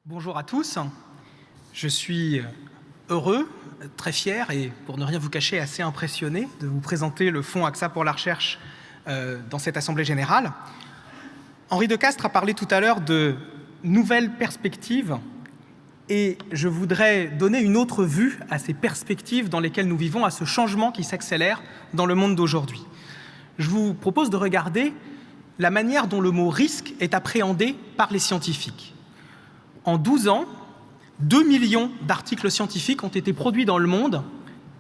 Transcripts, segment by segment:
Bonjour à tous, je suis heureux, très fier et, pour ne rien vous cacher, assez impressionné de vous présenter le Fonds AXA pour la recherche dans cette Assemblée générale. Henri Decastre a parlé tout à l'heure de nouvelles perspectives et je voudrais donner une autre vue à ces perspectives dans lesquelles nous vivons, à ce changement qui s'accélère dans le monde d'aujourd'hui. Je vous propose de regarder la manière dont le mot risque est appréhendé par les scientifiques. En 12 ans, 2 millions d'articles scientifiques ont été produits dans le monde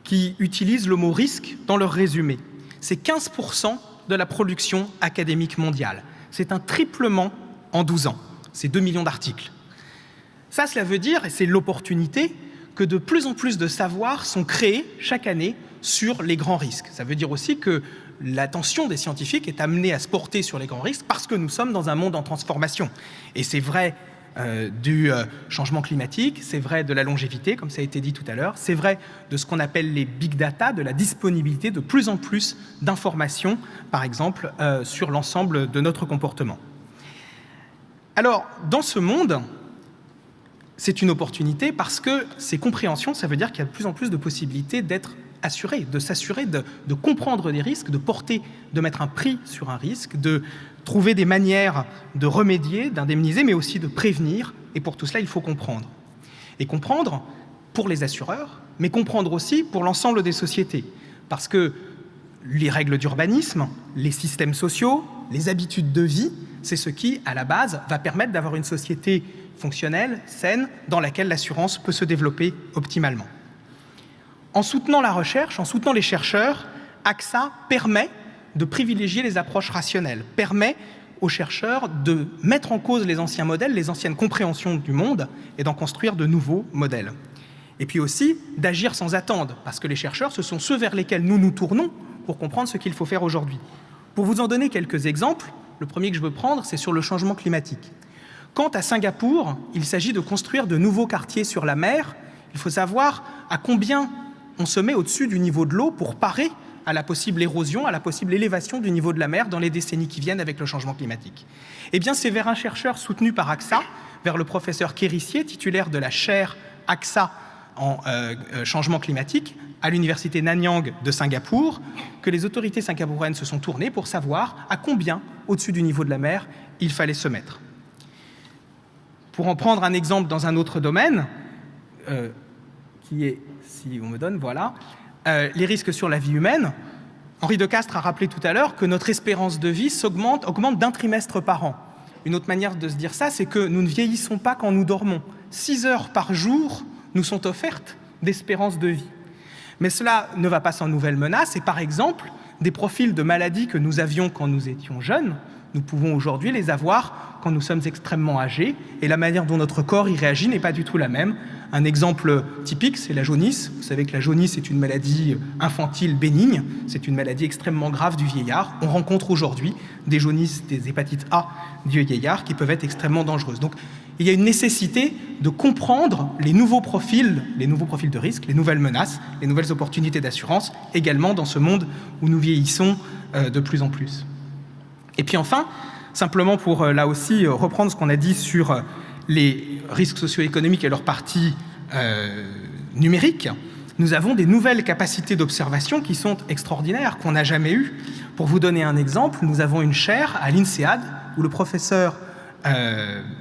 qui utilisent le mot risque dans leur résumé. C'est 15% de la production académique mondiale. C'est un triplement en 12 ans, c'est 2 millions d'articles. Cela veut dire, et c'est l'opportunité, que de plus en plus de savoirs sont créés chaque année sur les grands risques. Ça veut dire aussi que l'attention des scientifiques est amenée à se porter sur les grands risques parce que nous sommes dans un monde en transformation. Et c'est vrai du changement climatique, c'est vrai de la longévité, comme ça a été dit tout à l'heure, c'est vrai de ce qu'on appelle les big data, de la disponibilité de plus en plus d'informations, par exemple, sur l'ensemble de notre comportement. Alors, dans ce monde, c'est une opportunité parce que ces compréhensions, ça veut dire qu'il y a de plus en plus de possibilités d'être assuré, de s'assurer de comprendre des risques, de mettre un prix sur un risque, de trouver des manières de remédier, d'indemniser, mais aussi de prévenir. Et pour tout cela, il faut comprendre. Et comprendre pour les assureurs, mais comprendre aussi pour l'ensemble des sociétés. Parce que les règles d'urbanisme, les systèmes sociaux, les habitudes de vie, c'est ce qui, à la base, va permettre d'avoir une société fonctionnelle, saine, dans laquelle l'assurance peut se développer optimalement. En soutenant la recherche, en soutenant les chercheurs, AXA permet de privilégier les approches rationnelles, permet aux chercheurs de mettre en cause les anciens modèles, les anciennes compréhensions du monde et d'en construire de nouveaux modèles. Et puis aussi d'agir sans attendre, parce que les chercheurs, ce sont ceux vers lesquels nous nous tournons pour comprendre ce qu'il faut faire aujourd'hui. Pour vous en donner quelques exemples, le premier que je veux prendre, c'est sur le changement climatique. Quand à Singapour, il s'agit de construire de nouveaux quartiers sur la mer, il faut savoir à combien on se met au-dessus du niveau de l'eau pour parer à la possible érosion, à la possible élévation du niveau de la mer dans les décennies qui viennent avec le changement climatique. Eh bien, c'est vers un chercheur soutenu par AXA, vers le professeur Kérissier, titulaire de la chaire AXA en changement climatique à l'université Nanyang de Singapour, que les autorités singapouriennes se sont tournées pour savoir à combien au-dessus du niveau de la mer il fallait se mettre. Pour en prendre un exemple dans un autre domaine, qui est, si on me donne, voilà, les risques sur la vie humaine. Henri Decastre a rappelé tout à l'heure que notre espérance de vie augmente d'un trimestre par an. Une autre manière de se dire ça, c'est que nous ne vieillissons pas quand nous dormons. 6 heures par jour nous sont offertes d'espérance de vie. Mais cela ne va pas sans nouvelles menaces et par exemple, des profils de maladies que nous avions quand nous étions jeunes, nous pouvons aujourd'hui les avoir quand nous sommes extrêmement âgés et la manière dont notre corps y réagit n'est pas du tout la même. Un exemple typique, c'est la jaunisse. Vous savez que la jaunisse est une maladie infantile bénigne, c'est une maladie extrêmement grave du vieillard. On rencontre aujourd'hui des jaunisses, des hépatites A du vieillard qui peuvent être extrêmement dangereuses. Donc il y a une nécessité de comprendre les nouveaux profils de risque, les nouvelles menaces, les nouvelles opportunités d'assurance, également dans ce monde où nous vieillissons de plus en plus. Et puis enfin, simplement pour là aussi reprendre ce qu'on a dit sur les risques socio-économiques et leur partie numérique, nous avons des nouvelles capacités d'observation qui sont extraordinaires, qu'on n'a jamais eues. Pour vous donner un exemple, nous avons une chaire à l'INSEAD où le professeur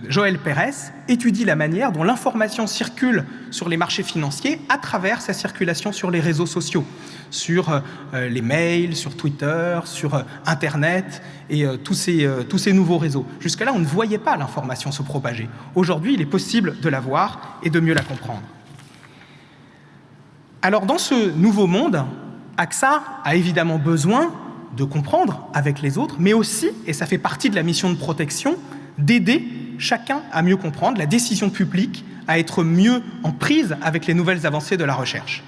Joël Pérez étudie la manière dont l'information circule sur les marchés financiers à travers sa circulation sur les réseaux sociaux, sur les mails, sur Twitter, sur Internet et tous ces nouveaux réseaux. Jusque-là, on ne voyait pas l'information se propager. Aujourd'hui, il est possible de la voir et de mieux la comprendre. Alors, dans ce nouveau monde, AXA a évidemment besoin de comprendre avec les autres, mais aussi, et ça fait partie de la mission de protection, d'aider chacun à mieux comprendre, la décision publique à être mieux en prise avec les nouvelles avancées de la recherche.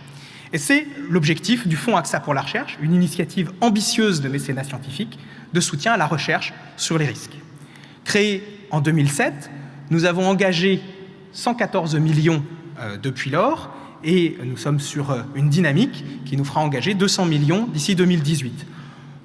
Et c'est l'objectif du Fonds AXA pour la recherche, une initiative ambitieuse de mécénat scientifique de soutien à la recherche sur les risques. Créé en 2007, nous avons engagé 114 millions depuis lors et nous sommes sur une dynamique qui nous fera engager 200 millions d'ici 2018.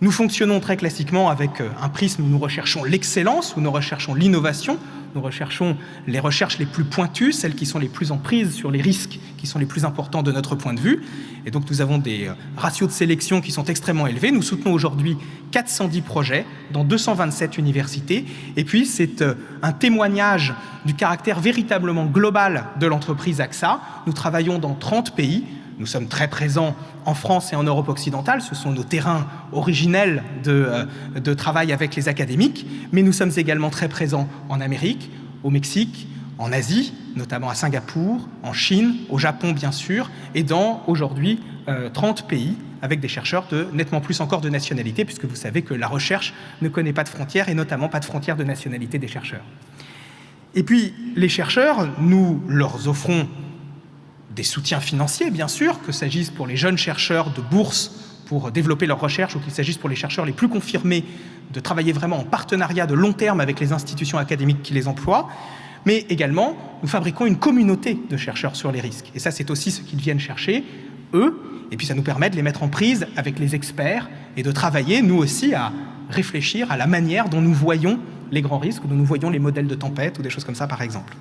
Nous fonctionnons très classiquement avec un prisme où nous recherchons l'excellence, où nous recherchons l'innovation. Nous recherchons les recherches les plus pointues, celles qui sont les plus en prise sur les risques qui sont les plus importants de notre point de vue. Et donc nous avons des ratios de sélection qui sont extrêmement élevés. Nous soutenons aujourd'hui 410 projets dans 227 universités. Et puis c'est un témoignage du caractère véritablement global de l'entreprise AXA. Nous travaillons dans 30 pays. Nous sommes très présents en France et en Europe occidentale. Ce sont nos terrains originels de travail avec les académiques. Mais nous sommes également très présents en Amérique, au Mexique, en Asie, notamment à Singapour, en Chine, au Japon bien sûr, et dans aujourd'hui 30 pays avec des chercheurs de nettement plus encore de nationalité, puisque vous savez que la recherche ne connaît pas de frontières, et notamment pas de frontières de nationalité des chercheurs. Et puis les chercheurs, nous leur offrons des soutiens financiers, bien sûr, que s'agisse pour les jeunes chercheurs de bourse pour développer leur recherche ou qu'il s'agisse pour les chercheurs les plus confirmés de travailler vraiment en partenariat de long terme avec les institutions académiques qui les emploient, mais également, nous fabriquons une communauté de chercheurs sur les risques. Et ça, c'est aussi ce qu'ils viennent chercher, eux, et puis ça nous permet de les mettre en prise avec les experts et de travailler, nous aussi, à réfléchir à la manière dont nous voyons les grands risques, dont nous voyons les modèles de tempête ou des choses comme ça, par exemple.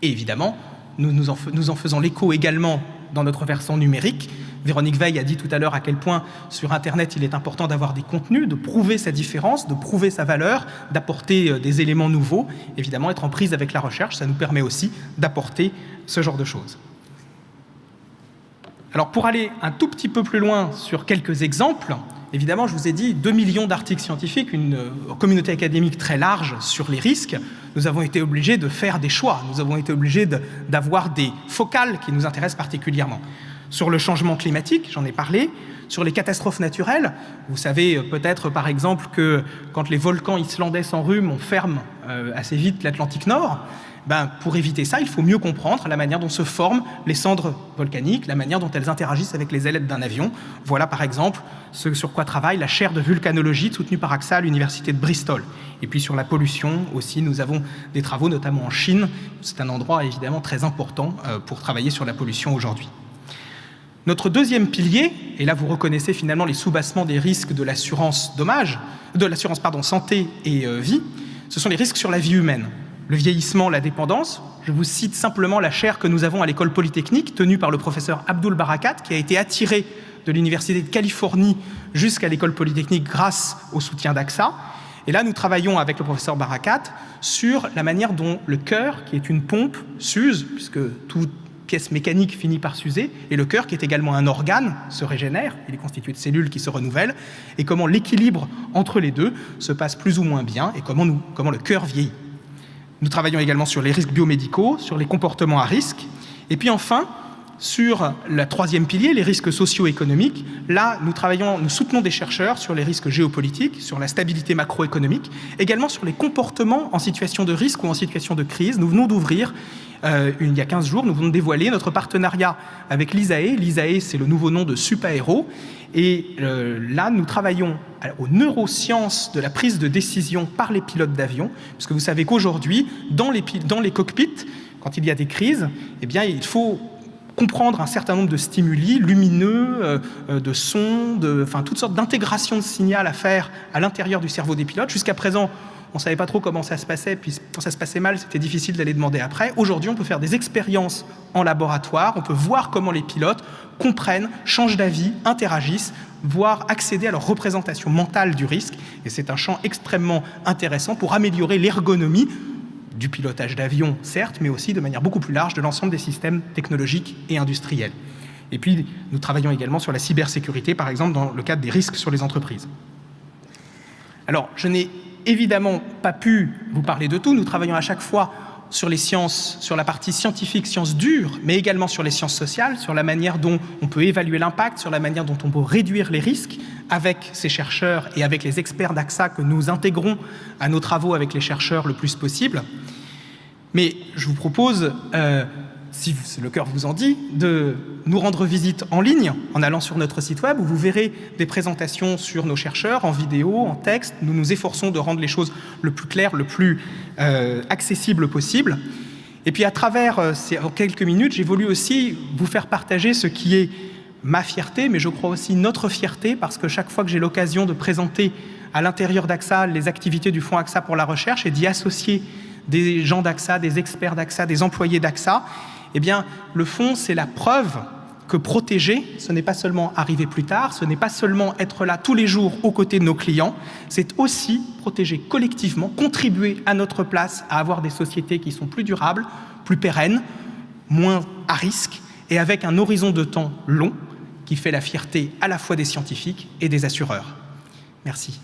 Et évidemment, nous en faisons l'écho également dans notre versant numérique. Véronique Veil a dit tout à l'heure à quel point sur Internet il est important d'avoir des contenus, de prouver sa différence, de prouver sa valeur, d'apporter des éléments nouveaux. Évidemment, être en prise avec la recherche, ça nous permet aussi d'apporter ce genre de choses. Alors pour aller un tout petit peu plus loin sur quelques exemples, évidemment, je vous ai dit 2 millions d'articles scientifiques, une communauté académique très large sur les risques. Nous avons été obligés de faire des choix. Nous avons été obligés d'avoir des focales qui nous intéressent particulièrement. Sur le changement climatique, j'en ai parlé. Sur les catastrophes naturelles, vous savez peut-être par exemple que quand les volcans islandais s'enrhument, on ferme assez vite l'Atlantique Nord. Pour éviter ça, il faut mieux comprendre la manière dont se forment les cendres volcaniques, la manière dont elles interagissent avec les ailettes d'un avion. Voilà par exemple ce sur quoi travaille la chaire de vulcanologie soutenue par AXA à l'université de Bristol. Et puis sur la pollution aussi, nous avons des travaux notamment en Chine. C'est un endroit évidemment très important pour travailler sur la pollution aujourd'hui. Notre deuxième pilier, et là vous reconnaissez finalement les soubassements des risques de l'assurance santé et vie, ce sont les risques sur la vie humaine. Le vieillissement, la dépendance. Je vous cite simplement la chaire que nous avons à l'école polytechnique, tenue par le professeur Abdul Barakat, qui a été attiré de l'Université de Californie jusqu'à l'école polytechnique grâce au soutien d'AXA. Et là, nous travaillons avec le professeur Barakat sur la manière dont le cœur, qui est une pompe, s'use, puisque toute pièce mécanique finit par s'user, et le cœur, qui est également un organe, se régénère, il est constitué de cellules qui se renouvellent, et comment l'équilibre entre les deux se passe plus ou moins bien, et comment le cœur vieillit. Nous travaillons également sur les risques biomédicaux, sur les comportements à risque. Et puis enfin, sur le troisième pilier, les risques socio-économiques, là, nous soutenons des chercheurs sur les risques géopolitiques, sur la stabilité macroéconomique, également sur les comportements en situation de risque ou en situation de crise. Nous venons d'ouvrir, il y a 15 jours, nous venons de dévoiler notre partenariat avec l'ISAE. L'ISAE, c'est le nouveau nom de Supaéro. Et là, nous travaillons aux neurosciences de la prise de décision par les pilotes d'avion, puisque vous savez qu'aujourd'hui, dans les cockpits, quand il y a des crises, eh bien, il faut comprendre un certain nombre de stimuli lumineux, de sons, toutes sortes d'intégrations de signal à faire à l'intérieur du cerveau des pilotes. Jusqu'à présent, on ne savait pas trop comment ça se passait, puis quand ça se passait mal, c'était difficile d'aller demander après. Aujourd'hui, on peut faire des expériences en laboratoire, on peut voir comment les pilotes comprennent, changent d'avis, interagissent, voire accéder à leur représentation mentale du risque. Et c'est un champ extrêmement intéressant pour améliorer l'ergonomie du pilotage d'avion, certes, mais aussi de manière beaucoup plus large de l'ensemble des systèmes technologiques et industriels. Et puis, nous travaillons également sur la cybersécurité, par exemple, dans le cadre des risques sur les entreprises. Alors, je n'ai évidemment pas pu vous parler de tout. Nous travaillons à chaque fois sur les sciences, sur la partie scientifique, sciences dures, mais également sur les sciences sociales, sur la manière dont on peut évaluer l'impact, sur la manière dont on peut réduire les risques avec ces chercheurs et avec les experts d'AXA que nous intégrons à nos travaux avec les chercheurs le plus possible. Mais je vous propose, si le cœur vous en dit, de nous rendre visite en ligne en allant sur notre site web où vous verrez des présentations sur nos chercheurs en vidéo, en texte. Nous nous efforçons de rendre les choses le plus claires, le plus accessible possible. Et puis à travers en quelques minutes, j'ai voulu aussi vous faire partager ce qui est ma fierté, mais je crois aussi notre fierté, parce que chaque fois que j'ai l'occasion de présenter à l'intérieur d'AXA les activités du Fonds AXA pour la recherche et d'y associer des gens d'AXA, des experts d'AXA, des employés d'AXA, eh bien, le fonds, c'est la preuve que protéger, ce n'est pas seulement arriver plus tard, ce n'est pas seulement être là tous les jours aux côtés de nos clients, c'est aussi protéger collectivement, contribuer à notre place à avoir des sociétés qui sont plus durables, plus pérennes, moins à risque et avec un horizon de temps long qui fait la fierté à la fois des scientifiques et des assureurs. Merci.